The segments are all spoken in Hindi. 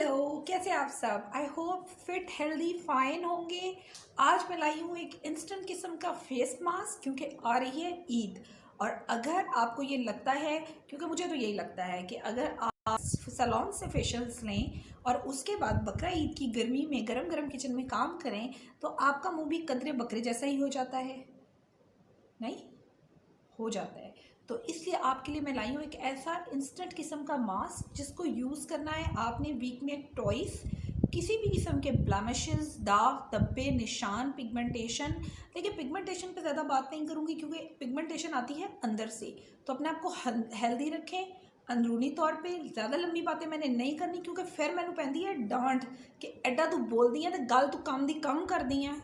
हेलो, कैसे आप सब। I hope fit healthy fine होंगे। आज मैं लाई हूँ एक इंस्टेंट किस्म का फेस मास्क, क्योंकि आ रही है ईद। और अगर आपको ये लगता है, क्योंकि मुझे तो यही लगता है कि अगर आप सैलून से फेशियल्स लें और उसके बाद बकरा ईद की गर्मी में गरम गरम किचन में काम करें तो आपका मुंह भी कदरे बकरे जैसा ही हो जाता है। नहीं हो जाता है। तो इसलिए आपके लिए मैं लाई हूँ एक ऐसा इंस्टेंट किस्म का मास्क जिसको यूज़ करना है आपने वीक में ट्वाइस। किसी भी किस्म के ब्लैमिशेस, दाग, धब्बे, निशान, पिगमेंटेशन। देखिए, पिगमेंटेशन पे ज़्यादा बात नहीं करूँगी क्योंकि पिगमेंटेशन आती है अंदर से। तो अपने आप को हेल्दी रखें अंदरूनी तौर पे। ज़्यादा लंबी बातें मैंने नहीं करनी क्योंकि फिर मैंने पैंदी है डांट कि एडा तू बोल दी है तो गल तू कम कर दी है।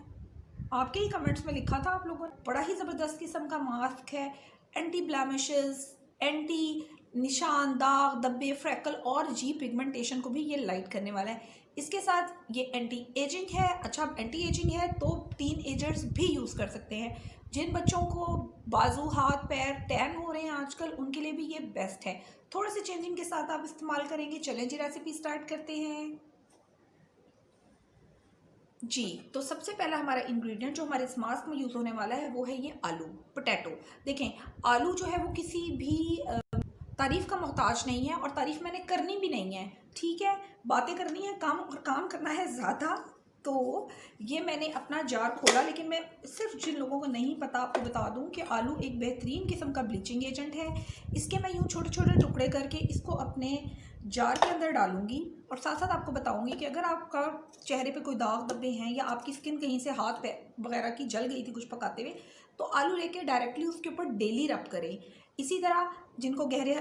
आपके ही कमेंट्स में लिखा था आप लोगों ने। बड़ा ही ज़बरदस्त किस्म का मास्क है। एंटी ब्लैमिशेस, एंटी निशान, दाग, धब्बे, फ्रैकल और जी पिगमेंटेशन को भी ये लाइट करने वाला है। इसके साथ ये एंटी एजिंग है। अच्छा, अब एंटी एजिंग है तो टीन एजर्स भी यूज़ कर सकते हैं। जिन बच्चों को बाजू, हाथ, पैर टैन हो रहे हैं आजकल, उनके लिए भी ये बेस्ट है। थोड़े से चेंजिंग के साथ आप इस्तेमाल करेंगे। चलें जी, रेसिपी स्टार्ट करते हैं जी। तो सबसे पहला हमारा इंग्रेडिएंट जो हमारे इस मास्क में यूज़ होने वाला है वो है ये आलू, पोटैटो। देखें, आलू जो है वो किसी भी तारीफ़ का मोहताज नहीं है और तारीफ़ मैंने करनी भी नहीं है। ठीक है, बातें करनी है काम, और काम करना है ज़्यादा। तो ये मैंने अपना जार खोला, लेकिन मैं सिर्फ जिन लोगों को नहीं पता आपको बता दूं कि आलू एक बेहतरीन किस्म का ब्लीचिंग एजेंट है। इसके मैं यूँ छोटे छोटे टुकड़े करके इसको अपने जार के अंदर डालूंगी। और साथ साथ आपको बताऊंगी कि अगर आपका चेहरे पे कोई दाग धब्बे हैं या आपकी स्किन कहीं से हाथ पैर वगैरह की जल गई थी कुछ पकाते हुए, तो आलू लेके डायरेक्टली उसके ऊपर डेली रब करें। इसी तरह जिनको गहरे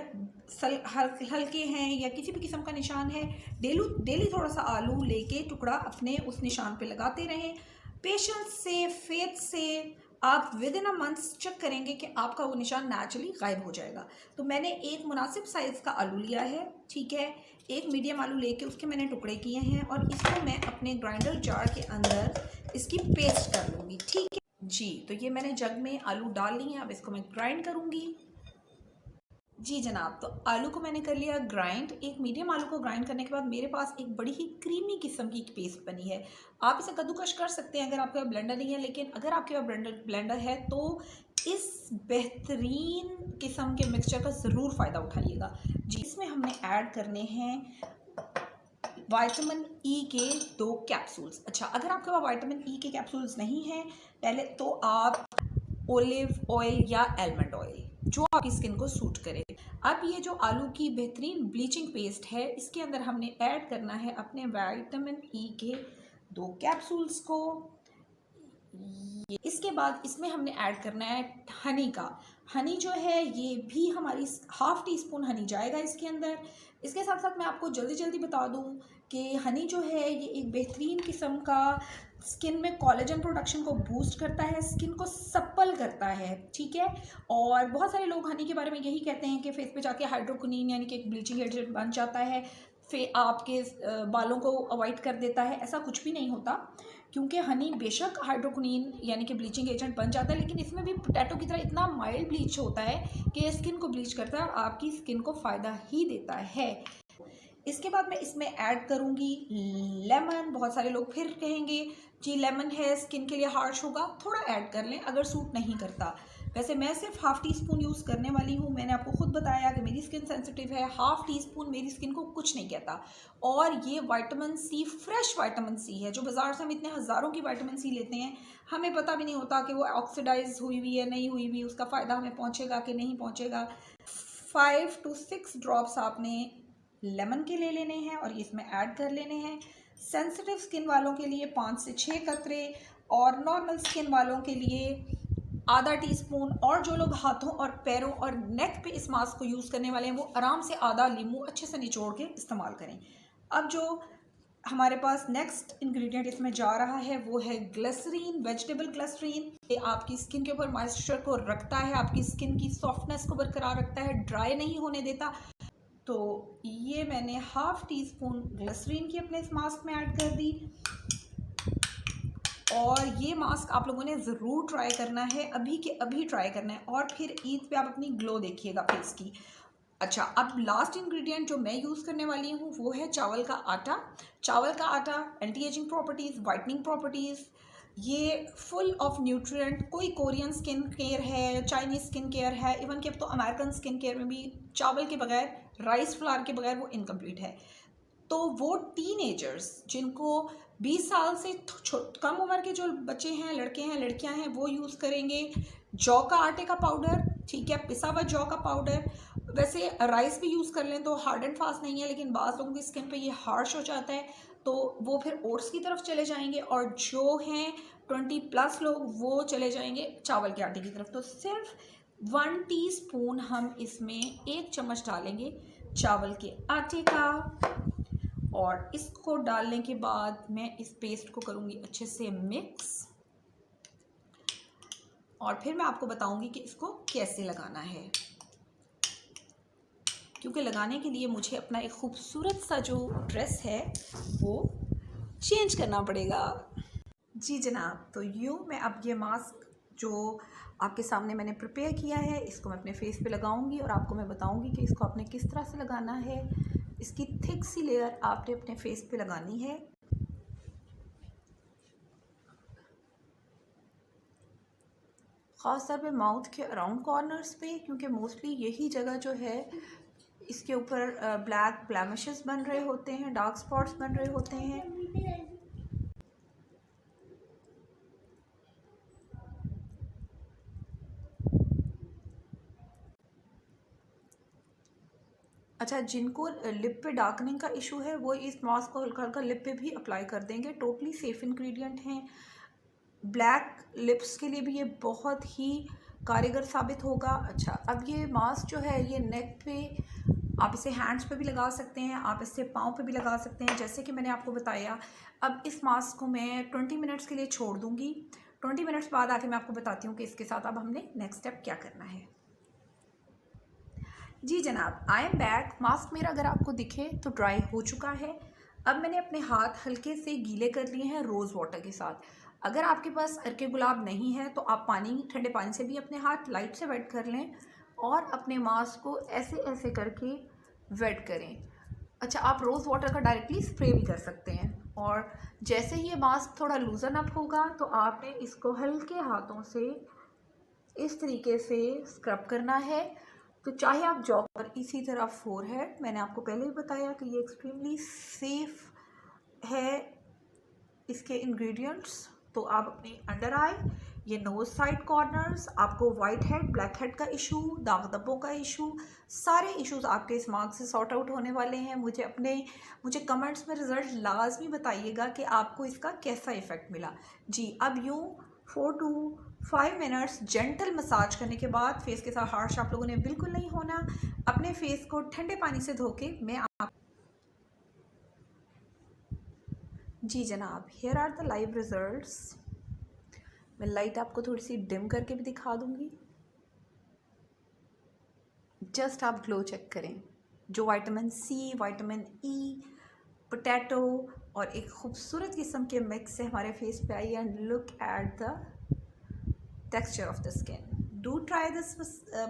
हल्के हैं या किसी भी किस्म का निशान है, डेली थोड़ा सा आलू लेके टुकड़ा अपने उस निशान पे लगाते रहें। पेशेंस से, फेथ से आप within a month check करेंगे कि आपका वो निशान नेचुरली गायब हो जाएगा। तो मैंने एक मुनासिब साइज़ का आलू लिया है, ठीक है। एक मीडियम आलू लेके उसके मैंने टुकड़े किए हैं और इसको मैं अपने ग्राइंडर जार के अंदर इसकी पेस्ट कर लूँगी, ठीक है जी। तो ये मैंने जग में आलू डाल ली हैं, अब इसको मैं ग्राइंड करूँगी जी जनाब। तो आलू को मैंने कर लिया ग्राइंड। एक मीडियम आलू को ग्राइंड करने के बाद मेरे पास एक बड़ी ही क्रीमी किस्म की पेस्ट बनी है। आप इसे कद्दूकश कर सकते हैं अगर आपके पास ब्लेंडर नहीं है, लेकिन अगर आपके पास ब्लेंडर है तो इस बेहतरीन किस्म के मिक्सचर का ज़रूर फ़ायदा उठाइएगा जी। इसमें हमने ऐड करने हैं विटामिन ई के 2 कैप्सूल्स। अच्छा, अगर आपके पास विटामिन ई के कैप्सूल्स नहीं हैं, पहले तो आप ओलिव ऑयल या आलमंड ऑयल, जो आपकी स्किन को सूट करे। अब ये जो आलू की बेहतरीन ब्लीचिंग पेस्ट है, इसके अंदर हमने ऐड करना है अपने विटामिन ई के 2 कैप्सूल्स को। इसके बाद इसमें हमने ऐड करना है हनी का। हनी जो है ये भी हमारी हाफ़ टी स्पून हनी जाएगा इसके अंदर। इसके साथ साथ मैं आपको जल्दी जल्दी बता दूं कि हनी जो है ये एक बेहतरीन किस्म का स्किन में कोलेजन प्रोडक्शन को बूस्ट करता है, स्किन को सप्पल करता है, ठीक है। और बहुत सारे लोग हनी के बारे में यही कहते हैं कि फेस पे जाके हाइड्रोक्विनोन यानी कि एक ब्लीचिंग एजेंट बन जाता है, आपके बालों को अवॉइड कर देता है। ऐसा कुछ भी नहीं होता, क्योंकि हनी बेशक हाइड्रोक्विनोन यानी कि ब्लीचिंग एजेंट बन जाता है, लेकिन इसमें भी पोटैटो की तरह इतना माइल्ड ब्लीच होता है कि स्किन को ब्लीच करता है और आपकी स्किन को फ़ायदा ही देता है। इसके बाद मैं इसमें ऐड करूँगी लेमन। बहुत सारे लोग फिर कहेंगे जी लेमन है स्किन के लिए हार्श होगा, थोड़ा ऐड कर लें अगर सूट नहीं करता। वैसे मैं सिर्फ हाफ़ टी स्पून यूज़ करने वाली हूँ। मैंने आपको खुद बताया कि मेरी स्किन सेंसिटिव है, हाफ़ टी स्पून मेरी स्किन को कुछ नहीं कहता। और ये vitamin C, fresh vitamin C है, जो बाज़ार से हम इतने हज़ारों की विटामिन सी लेते हैं, हमें पता भी नहीं होता कि वो ऑक्सीडाइज हुई हुई है नहीं हुई हुई, उसका फ़ायदा हमें पहुँचेगा कि नहीं पहुँचेगा। 5 to 6 ड्रॉप्स आपने लेमन के ले लेने हैं और इसमें ऐड कर लेने हैं। सेंसिटिव स्किन वालों के लिए 5 से 6 कतरे और नॉर्मल स्किन वालों के लिए आधा टीस्पून। और जो लोग हाथों और पैरों और नेक पे इस मास्क को यूज़ करने वाले हैं वो आराम से आधा नींबू अच्छे से निचोड़ के इस्तेमाल करें। अब जो हमारे पास नेक्स्ट इंग्रेडिएंट इसमें जा रहा है वो है ग्लिसरीन, वेजिटेबल ग्लिसरीन। ये आपकी स्किन के ऊपर मॉइस्चर को रखता है, आपकी स्किन की सॉफ्टनेस को बरकरार रखता है, ड्राई नहीं होने देता। तो ये मैंने हाफ़ टी स्पून ग्लिसरीन की अपने इस मास्क में ऐड कर दी। और ये मास्क आप लोगों ने ज़रूर ट्राई करना है, अभी के अभी ट्राई करना है, और फिर ईद पे आप अपनी ग्लो देखिएगा फेस की। अच्छा, अब लास्ट इंग्रेडिएंट जो मैं यूज़ करने वाली हूँ वो है चावल का आटा। चावल का आटा anti ageing properties, whitening properties, ये फुल ऑफ न्यूट्रिएंट। कोई कोरियन स्किन केयर है, चाइनीज़ स्किन केयर है, इवन कि अब तो अमेरिकन स्किन केयर में भी चावल के बगैर, राइस फ्लावर के बगैर वो इनकम्प्लीट है। तो वो टीनेजर्स जिनको 20 साल से कम उम्र के जो बच्चे हैं, लड़के हैं, लड़कियां हैं, वो यूज़ करेंगे। जौ का आटे का पाउडर, ठीक है, पिसा हुआ जौ का पाउडर। वैसे राइस भी यूज़ कर लें तो हार्ड एंड फास्ट नहीं है, लेकिन बाज़ लोगों की स्किन पे ये हार्श हो जाता है, तो वो फिर ओट्स की तरफ चले जाएंगे। और जो हैं 20+ लोग, वो चले जाएंगे चावल के आटे की तरफ। तो सिर्फ 1 टीस्पून हम इसमें 1 चम्मच डालेंगे चावल के आटे का, और इसको डालने के बाद मैं इस पेस्ट को करूँगी अच्छे से मिक्स, और फिर मैं आपको बताऊँगी कि इसको कैसे लगाना है, क्योंकि लगाने के लिए मुझे अपना एक खूबसूरत सा जो ड्रेस है वो चेंज करना पड़ेगा। जी जनाब, तो यूँ मैं अब ये मास्क जो आपके सामने मैंने प्रिपेयर किया है, इसको मैं अपने फेस पे लगाऊंगी और आपको मैं बताऊंगी कि इसको आपने किस तरह से लगाना है। इसकी थिक सी लेयर आपने अपने फेस पे लगानी है। ख़ास तौर पे माउथ के अराउंड कॉर्नर्स पे, क्योंकि मोस्टली यही जगह जो है इसके ऊपर ब्लैक ब्लैमिशेस बन रहे होते हैं, डार्क स्पॉट्स बन रहे होते हैं। अच्छा, जिनको लिप पे डार्कनिंग का इशू है वो इस मास्क को हल्का हल्का लिप पे भी अप्लाई कर देंगे। टोटली सेफ इंग्रेडिएंट हैं। ब्लैक लिप्स के लिए भी ये बहुत ही कारगर साबित होगा। अच्छा, अब ये मास्क जो है ये नेक पे, आप इसे हैंड्स पे भी लगा सकते हैं, आप इसे पाँव पे भी लगा सकते हैं, जैसे कि मैंने आपको बताया। अब इस मास्क को मैं 20 मिनट्स के लिए छोड़ दूँगी। 20 मिनट्स बाद आके मैं आपको बताती हूँ कि इसके साथ अब हमने नेक्स्ट स्टेप क्या करना है। जी जनाब, आई एम बैक। मास्क मेरा अगर आपको दिखे तो ड्राई हो चुका है। अब मैंने अपने हाथ हल्के से गीले कर लिए हैं रोज़ वाटर के साथ। अगर आपके पास अर्के गुलाब नहीं है तो आप ठंडे पानी से भी अपने हाथ लाइट से वेट कर लें और अपने मास्क को ऐसे ऐसे करके वेट करें। अच्छा, आप रोज़ वाटर का डायरेक्टली स्प्रे भी कर सकते हैं। और जैसे ही ये मास्क थोड़ा लूजन अप होगा तो आपने इसको हल्के हाथों से इस तरीके से स्क्रब करना है। तो चाहे आप जॉब पर, इसी तरह फोरहेड, मैंने आपको पहले ही बताया कि ये एक्सट्रीमली सेफ है इसके इंग्रेडिएंट्स। तो आप अपने अंडर आई, ये नोज साइड कॉर्नर्स, आपको वाइट हेड, ब्लैक हेड का इशू, दाग धब्बों का इशू, सारे इश्यूज आपके इस मास्क से सॉर्ट आउट होने वाले हैं। मुझे कमेंट्स में रिजल्ट लाजमी बताइएगा कि आपको इसका कैसा इफ़ेक्ट मिला। जी, अब यूँ 4 to 5 मिनट्स जेंटल मसाज करने के बाद, फेस के साथ हार्श आप लोगों ने बिल्कुल नहीं होना। अपने फेस को ठंडे पानी से धो के जी जनाब, here are the live results. मैं लाइट आपको थोड़ी सी डिम करके भी दिखा दूंगी। जस्ट आप ग्लो चेक करें। जो vitamin C, vitamin E, potato और एक खूबसूरत किस्म के मिक्स से हमारे फेस पे आई, and look at the texture of the skin. Do try this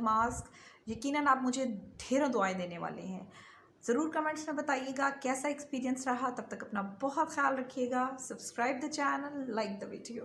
mask. यकीनन आप मुझे ढेरों दुआएं देने वाले हैं। ज़रूर कमेंट्स में बताइएगा कैसा एक्सपीरियंस रहा। तब तक अपना बहुत ख्याल रखिएगा। Subscribe the channel, like the video.